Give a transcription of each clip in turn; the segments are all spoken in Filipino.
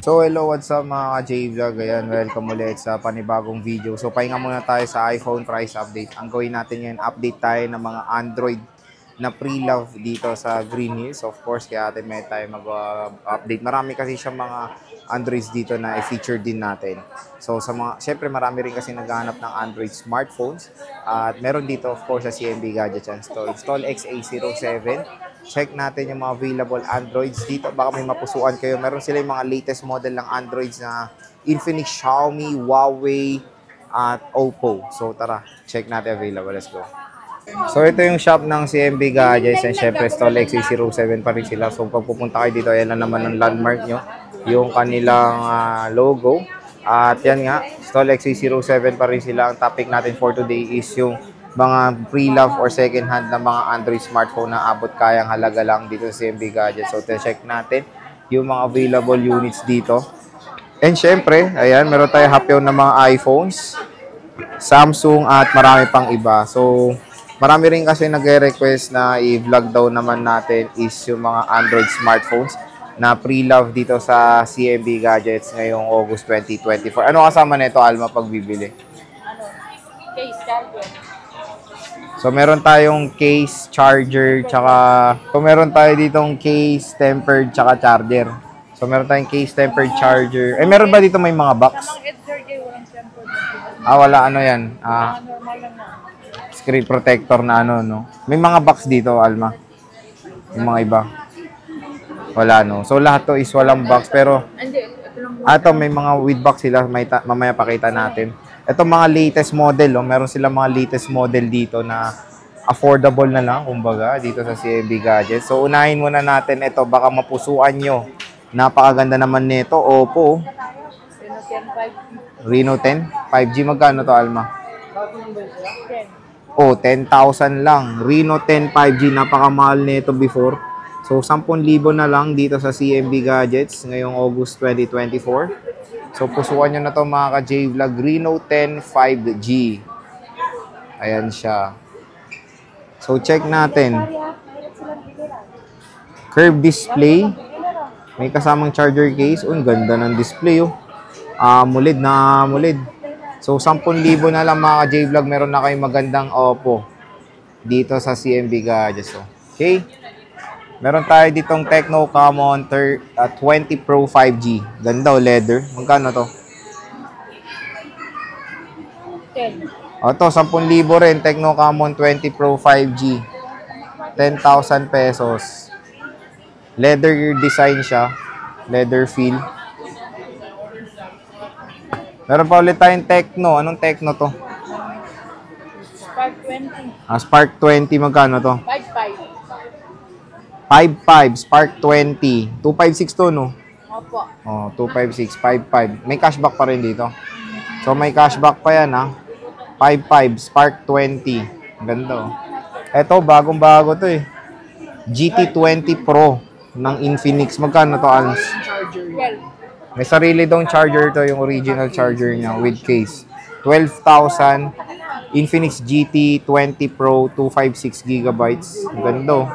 So hello, what's up mga ka-J-Vlog? Ayan, welcome ulit sa panibagong video. So pahinga muna tayo sa iPhone price update. Ang gawin natin ngayon, update tayo ng mga Android na pre-love dito sa Green Hills. Of course, kaya natin may tayo mag-update. Marami kasi siyang mga Androids dito na i-feature din natin. So sa mga, syempre marami rin kasi naghahanap ng Android smartphones. At meron dito of course sa CMB Gadgets and Store. Install XA07. Check natin yung mga available Androids dito. Baka may mapusuan kayo. Meron sila yung mga latest model ng Androids na Infinix, Xiaomi, Huawei, at Oppo. So tara, check natin available. Let's go. So ito yung shop ng CMB Gadgets and syempre Stall XA07 pa rin sila. So pag pupunta kayo dito, ayan na naman ang landmark nyo. Yung kanilang logo. At yan nga, Stall XA07 pa rin sila. Ang topic natin for today is yung mga pre-love or second hand na mga Android smartphone na abot kayang halaga lang dito sa CMB Gadgets. So check natin yung mga available units dito. And syempre, ayan, meron tayo hapyaw na mga iPhones, Samsung at marami pang iba. So marami rin kasi nagre-request na i-vlog daw naman natin is yung mga Android smartphones na pre-love dito sa CMB Gadgets ngayong August 2024. Ano kasama nito, Alma, pag bibili? Case charger. So, meron tayong case, charger, tsaka... So, meron tayo ditong case, tempered, tsaka charger. So, meron tayong case, tempered, charger. Eh, meron ba dito may mga box? Sa mga Edgar J, walang tempered. Wala, ano yan? Normal lang na. Screen protector na ano, no? May mga box dito, Alma. Yung mga iba. Wala, no? So, lahat to is walang box. Pero, Hindi, ito lang. may mga with box sila. Mamaya pakita natin. Ito mga latest model, oh. Meron silang mga latest model dito na affordable na lang, kumbaga, dito sa CMB Gadgets. So, unahin muna natin ito. Baka mapusuan nyo. Napakaganda naman nito. Oppo. Reno 10. 5G. Magkano to, Alma? Oh, 10,000 lang. Reno 10 5G. Napakamahal nito before. So, 10,000 na lang dito sa CMB Gadgets ngayong August 2024. So, pusuan nyo na to mga ka-J-Vlog. Reno 10 5G. Ayan siya. So, check natin. Curved display. May kasamang charger case. Ang ganda ng display, oh. AMOLED na AMOLED. So, 10,000 na lang mga ka-J-Vlog. Meron na kayong magandang Oppo dito sa CMB Gadgets. Oh. Okay? Meron tayo ditong Tecno Camon 20 Pro 5G. Ganda, o leather. Magkano to? 10. O to, 10,000 rin. Tecno Camon 20 Pro 5G. 10,000 pesos. Leather design siya. Leather feel. Meron pa ulit tayong Tecno. Anong Tecno to? Spark 20. Spark 20. Magkano to? 5.5. 5.5. Spark 20. 256 to, no? Opo. Oh, 256, 55. May cashback pa rin dito. So, may cashback pa yan, ha? 55, Spark 20. Ganda, oh. Eto, bagong-bago to, eh. GT20 Pro ng Infinix. Magkano to, Alms? Charger. 12. May sarili daw charger to, yung original charger niya with case. 12,000. Infinix GT20 Pro, 256 gigabytes. Ganda, oh.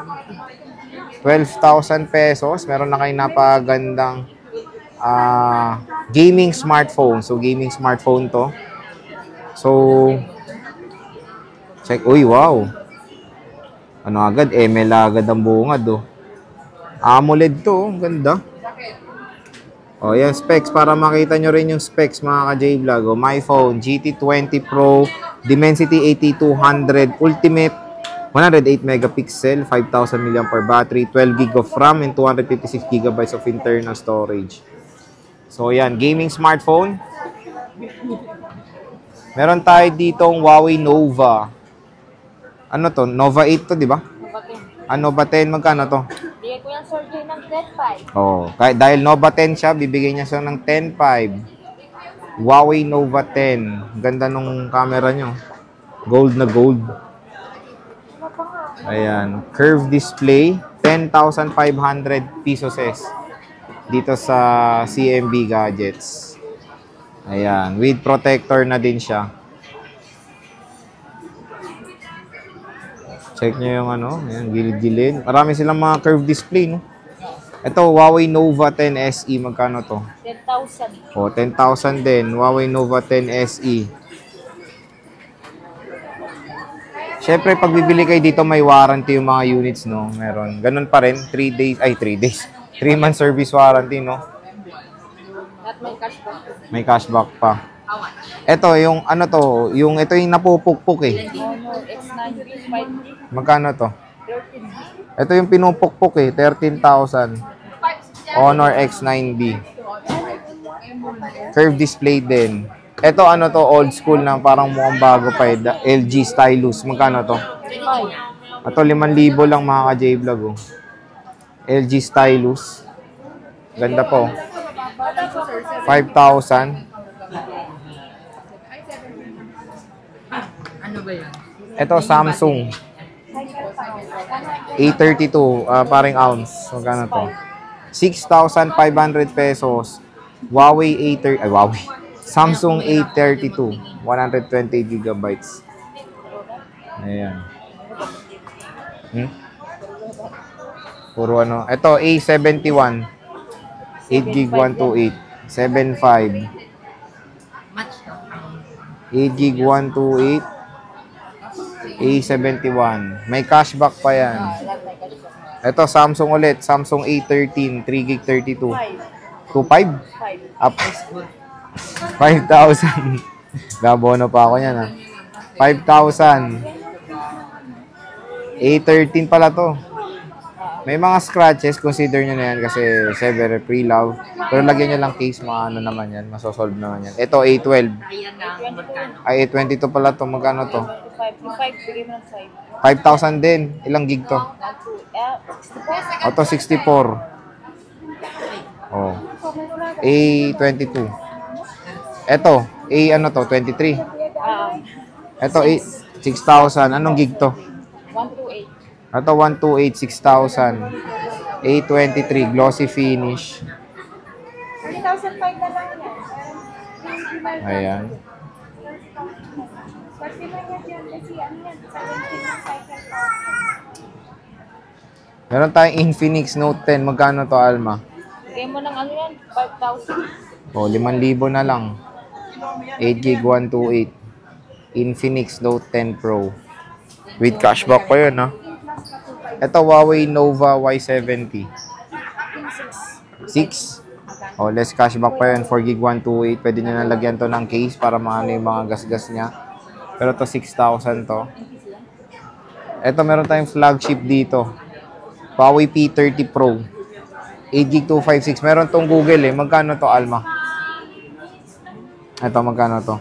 12,000 pesos. Meron na kayong napagandang gaming smartphone. So, gaming smartphone to. So, check. Uy, wow. Ano agad? ML agad ang bungad, oh. AMOLED to, oh. Ganda. O, yan, specs. Para makita nyo rin yung specs, mga ka-J-Vlog. O, my phone, GT20 Pro, Dimensity 8200, Ultimate, 108 megapixel, 5,000 mAh battery, 12 GB of RAM, and 256 GB of internal storage. So, yan. Gaming smartphone. Meron tayo ditong Huawei Nova. Ano to? Nova 8 to, di ba? Nova 10. Magkano to? Bigay ko yung surgery ng 10.5. Oh, dahil Nova 10 siya, bibigyan niya siya ng 10.5. Huawei Nova 10. Ganda nung camera nyo. Gold na gold. Ayan. Curved display. 10,500 pesos dito sa CMB Gadgets. Ayan. With protector na din siya. Check nyo yung ano. Ayan, gilid-gilid. Marami silang mga curved display, no? Ito, Huawei Nova 10 SE. Magkano to? 10,000. O, 10,000 din. Huawei Nova 10 SE. Siyempre, pag bibili kayo dito, may warranty yung mga units, no? Meron. Ganun pa rin. 3 days. 3-month service warranty, no? At may cashback. May cashback pa. Ito, yung ano to, ito yung napupukpuk eh. Honor X9 5D. Magkano to? 13. Ito yung pinupukpuk eh, 13,000. Honor X9B. Curved display din. Ito ano to, old school na parang mukhang bago pa eh. LG Stylus. Magkano to? 5. Ito 5,000 lang mga ka-J-Vlog oh. LG Stylus. Ganda po. 5,000. Ano ba yan? Ito Samsung A32, paring ounce. Magkano to? 6,500 pesos. Huawei Huawei. Samsung A32, 120 gigabytes. Ayan. Puro ano. Ito A71. 8 gig 128. 75. Match no? 8 gig 128. A71. May cashback pa yan. Ito, Samsung ulit. Samsung A13. 3 gig 32. 25? 5. Up. 5,000. Gabono pa ako yan, ha. 5,000. A13 pala to. May mga scratches. Consider nyo na yan kasi severe pre-love. Pero lagyan nyo lang case. Ano naman yan. Masosolve naman yan. Ito, A12. Ayan na, magkano? Ay, A22 pala to. Magkano to? 5. Bigay mo ng 5. 5,000 din. Ilang gig to? 64. Ito, 64. Oh. A22. Ito, ano to? 23. Ito, 6,000. Anong gig to? 128. Ito, 128, 6,000. A23, glossy finish. 3,005 na lang yan. Ayan. Kasi na yan kasi ano yan, 17 na cycle. Meron tayong Infinix Note 10. Magkano to, Alma? Bigay mo ng ano yan, 5,000. O, 5,000 na lang. 8 gig 128. Infinix Note 10 Pro. With cashback pa yun, ha? Ito, Huawei Nova Y70. 6. O, less cashback pa yun. 4 gig 128. Pwede nyo nalagyan to ng case para maano yung mga gas-gas niya. Pero to 6,000 to. Ito, meron tayong flagship dito. Huawei P30 Pro. 8 gig 256. Meron tong Google eh. Magkano to, Alma? Ito, magkano to?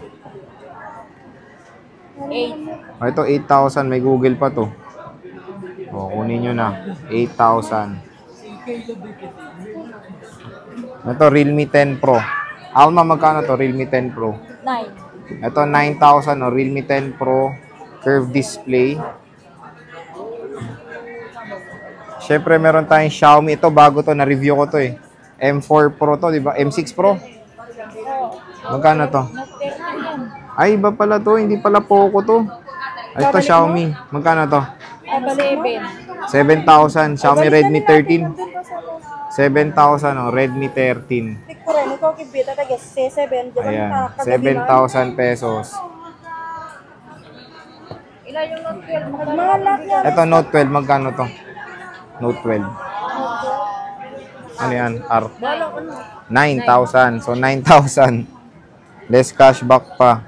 8. O, ito, 8,000. May Google pa to. O, kunin nyo na. 8,000. Ito, Realme 10 Pro. Alma, magkano to? Realme 10 Pro. 9. Ito, 9,000. O, Realme 10 Pro. Curved display. Siyempre, meron tayong Xiaomi. Ito, bago to. Na-review ko to eh. M4 Pro to, di ba? M6 Pro. Magkano to? Ay, iba pala to. Hindi pala Poco to. Ay, ito, Xiaomi. Magkano to? 7. 7,000. Xiaomi Redmi 13. 7,000, oh. Redmi 13. Ayan. 7,000 pesos. Ilan yung Note 12? Ito, Note 12. Magkano to? Note 12. Ano yan? R. 9,000. So, 9,000. Less cashback pa.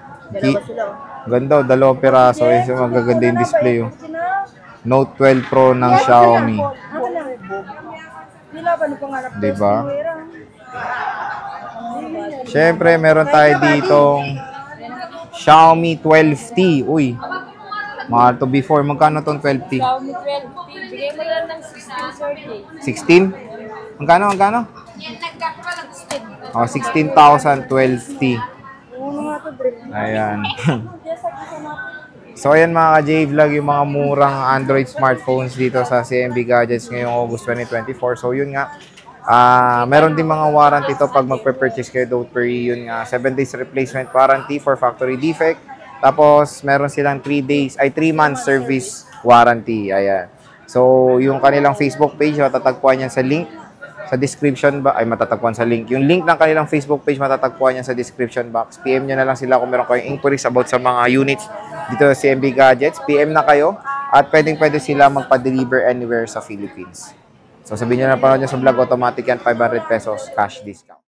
Ganda, dalawang piraso. Yung magaganda yung display. Oh. Note 12 Pro ng Xiaomi. Diba? Siyempre, meron tayo ditong Xiaomi 12T. Uy. Mahal to before. Magkano tong 12T? Xiaomi 12. Bigay mo lang ng 16, 16? Magkano? Oh, 16,000 12T. Ayan. So, ayan mga ka-J-Vlog, yung mga murang Android smartphones dito sa CMB Gadgets ngayong August 2024. So, yun nga. Meron din mga warranty ito pag magpe-purchase kayo. Don't worry, yun nga. 7 days replacement warranty for factory defect. Tapos, meron silang 3 months service warranty. Ayan. So, yung kanilang Facebook page, matatagpuan yan sa link sa description ba ay matatagpuan sa link. Yung link ng kanilang Facebook page matatagpuan yan sa description box. PM nyo na lang sila kung meron kayong inquiries about sa mga units dito sa CMB Gadgets. PM na kayo at pwede sila magpa-deliver anywhere sa Philippines. So sabihin nyo na panood nyo sa vlog, automatic yan, 500 pesos cash discount.